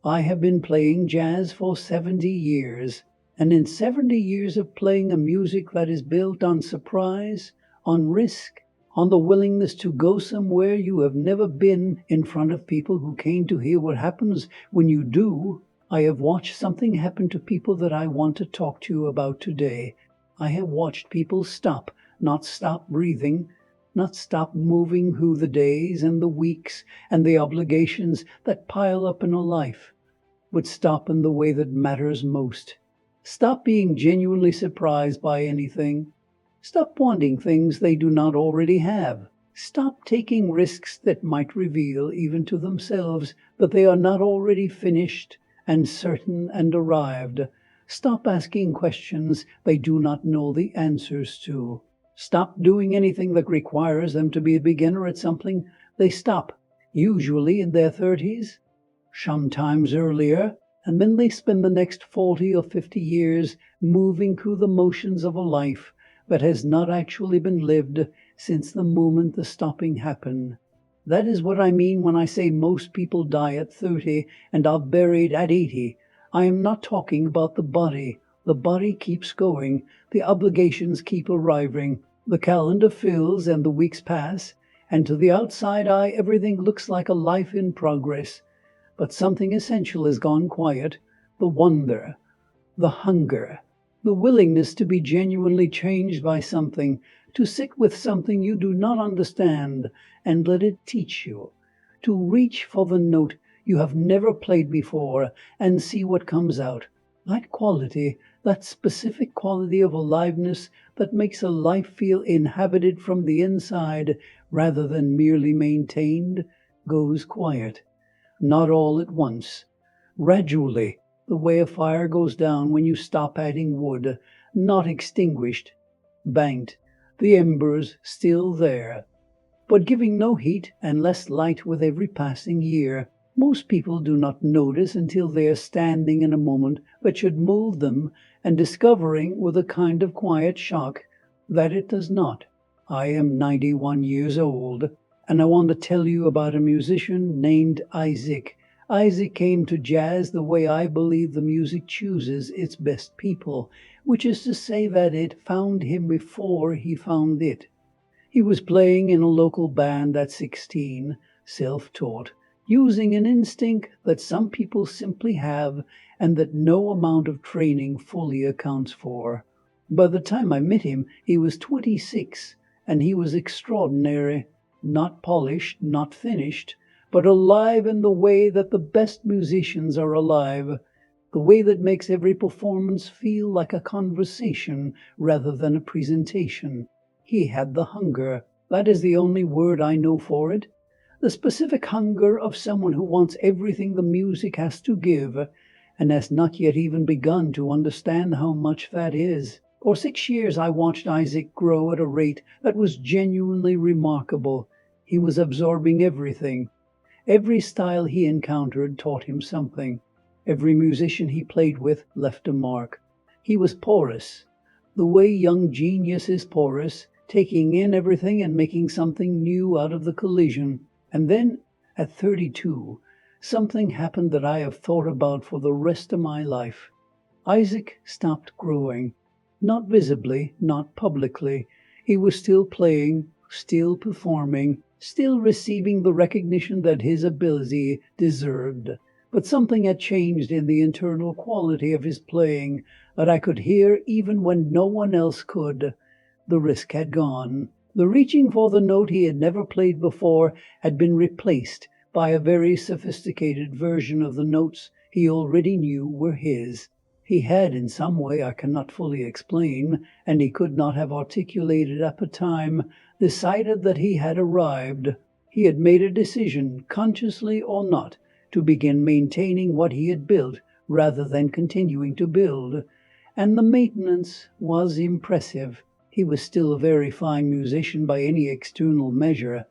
I have been playing jazz for 70 years, and in 70 years of playing a music that is built on surprise, on risk, on the willingness to go somewhere you have never been in front of people who came to hear what happens when you do, I have watched something happen to people that I want to talk to you about today. I have watched people not stop breathing, not stop moving through the days and the weeks and the obligations that pile up in a life, but stop in the way that matters most. Stop being genuinely surprised by anything. Stop wanting things they do not already have. Stop taking risks that might reveal, even to themselves, that they are not already finished and certain and arrived. Stop asking questions they do not know the answers to. Stop doing anything that requires them to be a beginner at something they stop, usually in their 30s, sometimes earlier, and then they spend the next 40 or 50 years moving through the motions of a life that has not actually been lived since the moment the stopping happened. That is what I mean when I say most people die at 30 and are buried at 80. I am not talking about the body. The body keeps going. The obligations keep arriving. The calendar fills and the weeks pass, and to the outside eye everything looks like a life in progress. But something essential has gone quiet. The wonder, the hunger, the willingness to be genuinely changed by something, to sit with something you do not understand and let it teach you, to reach for the note you have never played before and see what comes out. That quality, that specific quality of aliveness that makes a life feel inhabited from the inside rather than merely maintained, goes quiet. Not all at once. Gradually, the way a fire goes down when you stop adding wood, not extinguished, banked, the embers still there, but giving no heat and less light with every passing year. Most people do not notice until they are standing in a moment that should move them and discovering with a kind of quiet shock that it does not. I am 91 years old, and I want to tell you about a musician named Isaac. Isaac came to jazz the way I believe the music chooses its best people, which is to say that it found him before he found it. He was playing in a local band at 16, self-taught, using an instinct that some people simply have and that no amount of training fully accounts for. By the time I met him, he was 26, and he was extraordinary, not polished, not finished, but alive in the way that the best musicians are alive, the way that makes every performance feel like a conversation rather than a presentation. He had the hunger. That is the only word I know for it. The specific hunger of someone who wants everything the music has to give, and has not yet even begun to understand how much that is. For 6 years I watched Isaac grow at a rate that was genuinely remarkable. He was absorbing everything. Every style he encountered taught him something. Every musician he played with left a mark. He was porous, the way young genius is porous, taking in everything and making something new out of the collision. And then, at 32, something happened that I have thought about for the rest of my life. Isaac stopped growing. Not visibly, not publicly. He was still playing, still performing, still receiving the recognition that his ability deserved. But something had changed in the internal quality of his playing that I could hear even when no one else could. The risk had gone. The reaching for the note he had never played before had been replaced by a very sophisticated version of the notes he already knew were his. He had, in some way I cannot fully explain, and he could not have articulated at the time, decided that he had arrived. He had made a decision, consciously or not, to begin maintaining what he had built rather than continuing to build, and the maintenance was impressive. He was still a very fine musician by any external measure,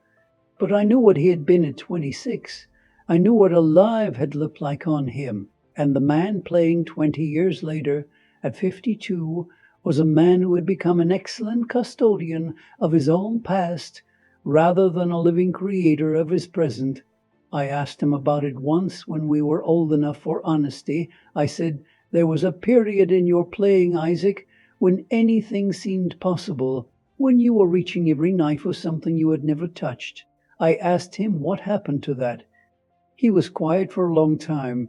but I knew what he had been at 26. I knew what alive had looked like on him, and the man playing 20 years later, at 52, was a man who had become an excellent custodian of his own past rather than a living creator of his present. I asked him about it once when we were old enough for honesty. I said, "There was a period in your playing, Isaac, when anything seemed possible, when you were reaching every night for something you had never touched." I asked him what happened to that. He was quiet for a long time.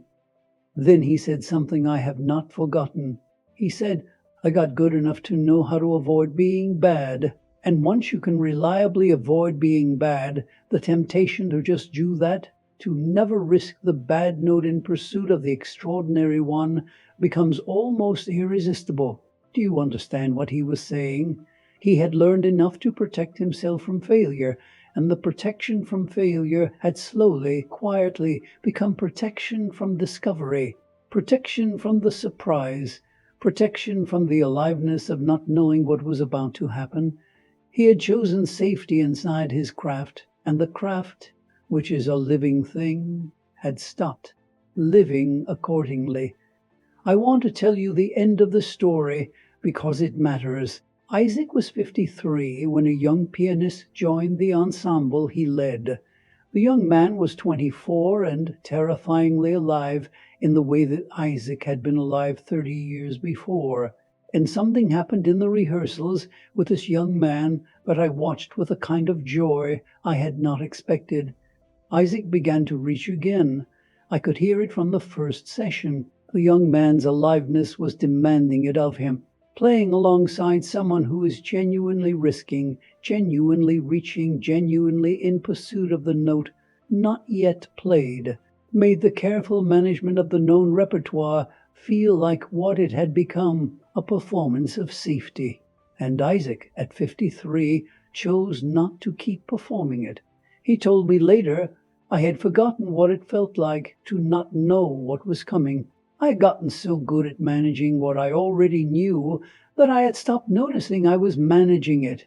Then he said something I have not forgotten. He said, "I got good enough to know how to avoid being bad. And once you can reliably avoid being bad, the temptation to just do that, to never risk the bad note in pursuit of the extraordinary one, becomes almost irresistible." Do you understand what he was saying? He had learned enough to protect himself from failure, and the protection from failure had slowly, quietly become protection from discovery, protection from the surprise, protection from the aliveness of not knowing what was about to happen. He had chosen safety inside his craft, and the craft, which is a living thing, had stopped living accordingly. I want to tell you the end of the story because it matters. Isaac was 53 when a young pianist joined the ensemble he led. The young man was 24 and terrifyingly alive in the way that Isaac had been alive 30 years before. And something happened in the rehearsals with this young man that I watched with a kind of joy I had not expected. Isaac began to reach again. I could hear it from the first session. The young man's aliveness was demanding it of him. Playing alongside someone who is genuinely risking, genuinely reaching, genuinely in pursuit of the note not yet played, made the careful management of the known repertoire feel like what it had become, a performance of safety. And Isaac, at 53, chose not to keep performing it. He told me later, "I had forgotten what it felt like to not know what was coming. I had gotten so good at managing what I already knew that I had stopped noticing I was managing it."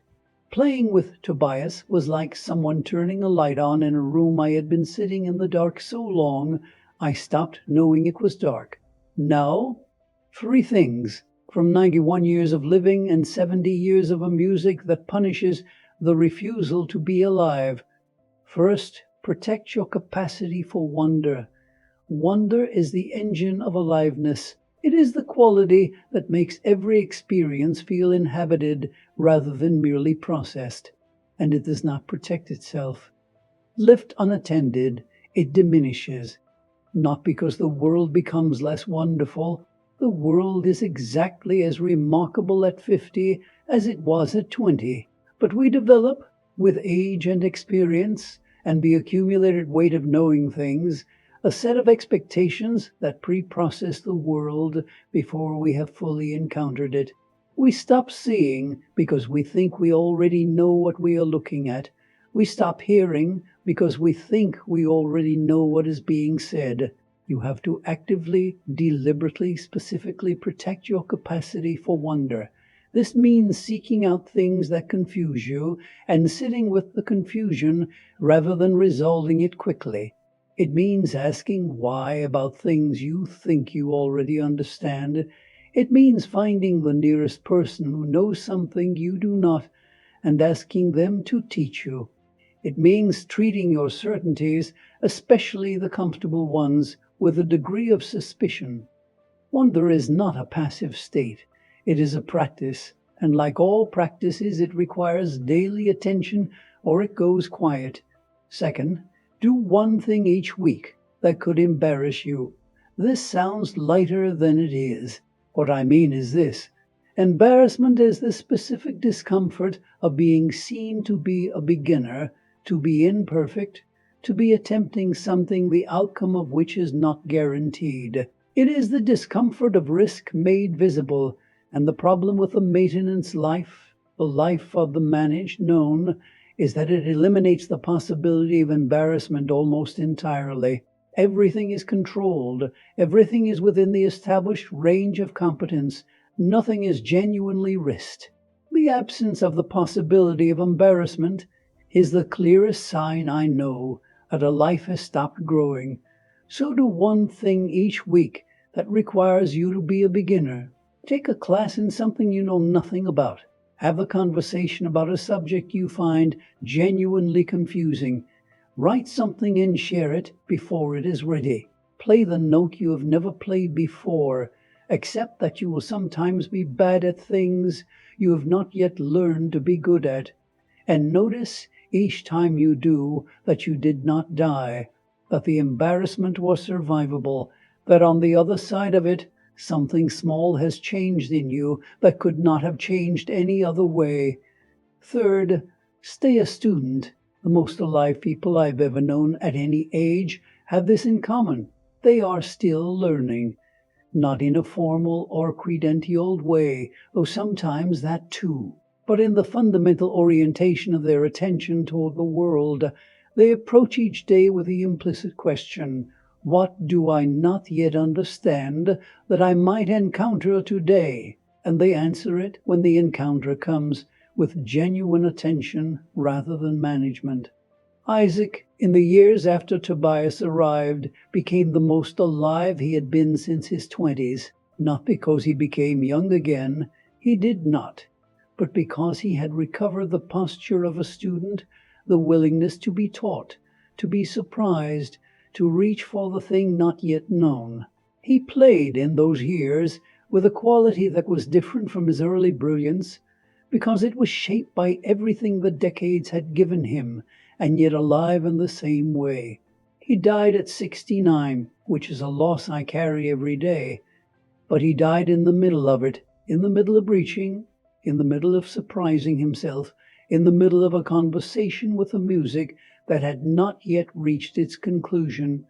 Playing with Tobias was like someone turning a light on in a room I had been sitting in the dark so long I stopped knowing it was dark. Now, 3 things from 91 years of living and 70 years of a music that punishes the refusal to be alive. First, protect your capacity for wonder. Wonder is the engine of aliveness. It is the quality that makes every experience feel inhabited rather than merely processed. And it does not protect itself. Left unattended, it diminishes. Not because the world becomes less wonderful. The world is exactly as remarkable at 50 as it was at 20. But we develop, with age and experience, and the accumulated weight of knowing things, a set of expectations that pre-process the world before we have fully encountered it. We stop seeing because we think we already know what we are looking at. We stop hearing because we think we already know what is being said. You have to actively, deliberately, specifically protect your capacity for wonder. This means seeking out things that confuse you and sitting with the confusion rather than resolving it quickly. It means asking why about things you think you already understand. It means finding the nearest person who knows something you do not and asking them to teach you. It means treating your certainties, especially the comfortable ones, with a degree of suspicion. Wonder is not a passive state. It is a practice, and like all practices, it requires daily attention or it goes quiet. Second, do one thing each week that could embarrass you. This sounds lighter than it is. What I mean is this. Embarrassment is the specific discomfort of being seen to be a beginner, to be imperfect, to be attempting something the outcome of which is not guaranteed. It is the discomfort of risk made visible, and the problem with the maintenance life, the life of the managed known, is that it eliminates the possibility of embarrassment almost entirely. Everything is controlled. Everything is within the established range of competence. Nothing is genuinely risked. The absence of the possibility of embarrassment is the clearest sign I know that a life has stopped growing. So do one thing each week that requires you to be a beginner. Take a class in something you know nothing about. Have a conversation about a subject you find genuinely confusing. Write something and share it before it is ready. Play the note you have never played before. Accept that you will sometimes be bad at things you have not yet learned to be good at. And notice each time you do that you did not die, that the embarrassment was survivable, that on the other side of it, something small has changed in you that could not have changed any other way. Third, stay a student. The most alive people I've ever known at any age have this in common. They are still learning, not in a formal or credentialed way, though sometimes that too, but in the fundamental orientation of their attention toward the world. They approach each day with the implicit question, what do I not yet understand that I might encounter today? And they answer it when the encounter comes with genuine attention rather than management. Isaac, in the years after Tobias arrived, became the most alive he had been since his 20s, not because he became young again, he did not, but because he had recovered the posture of a student, the willingness to be taught, to be surprised, to reach for the thing not yet known. He played in those years with a quality that was different from his early brilliance, because it was shaped by everything the decades had given him, and yet alive in the same way. He died at 69, which is a loss I carry every day, but he died in the middle of it, in the middle of reaching, in the middle of surprising himself, in the middle of a conversation with a music that had not yet reached its conclusion.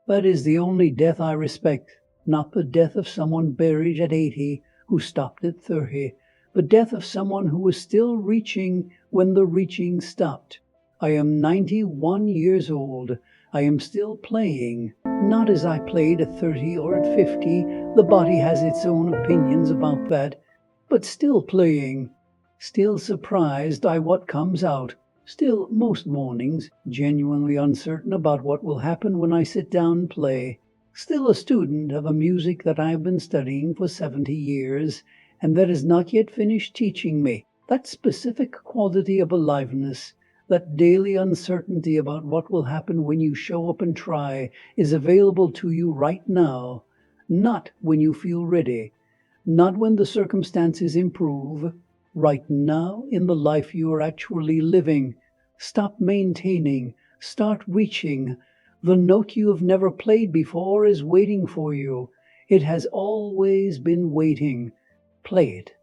That is the only death I respect, not the death of someone buried at 80 who stopped at 30, the death of someone who was still reaching when the reaching stopped. I am 91 years old. I am still playing, not as I played at 30 or at 50. The body has its own opinions about that, but still playing, still surprised by what comes out, still most mornings genuinely uncertain about what will happen when I sit down and play, still a student of a music that I have been studying for 70 years and that has not yet finished teaching me. That specific quality of aliveness, that daily uncertainty about what will happen when you show up and try, is available to you right now, not when you feel ready, not when the circumstances improve, right now in the life you are actually living. Stop maintaining, start reaching. The note you have never played before is waiting for you. It has always been waiting. Play it.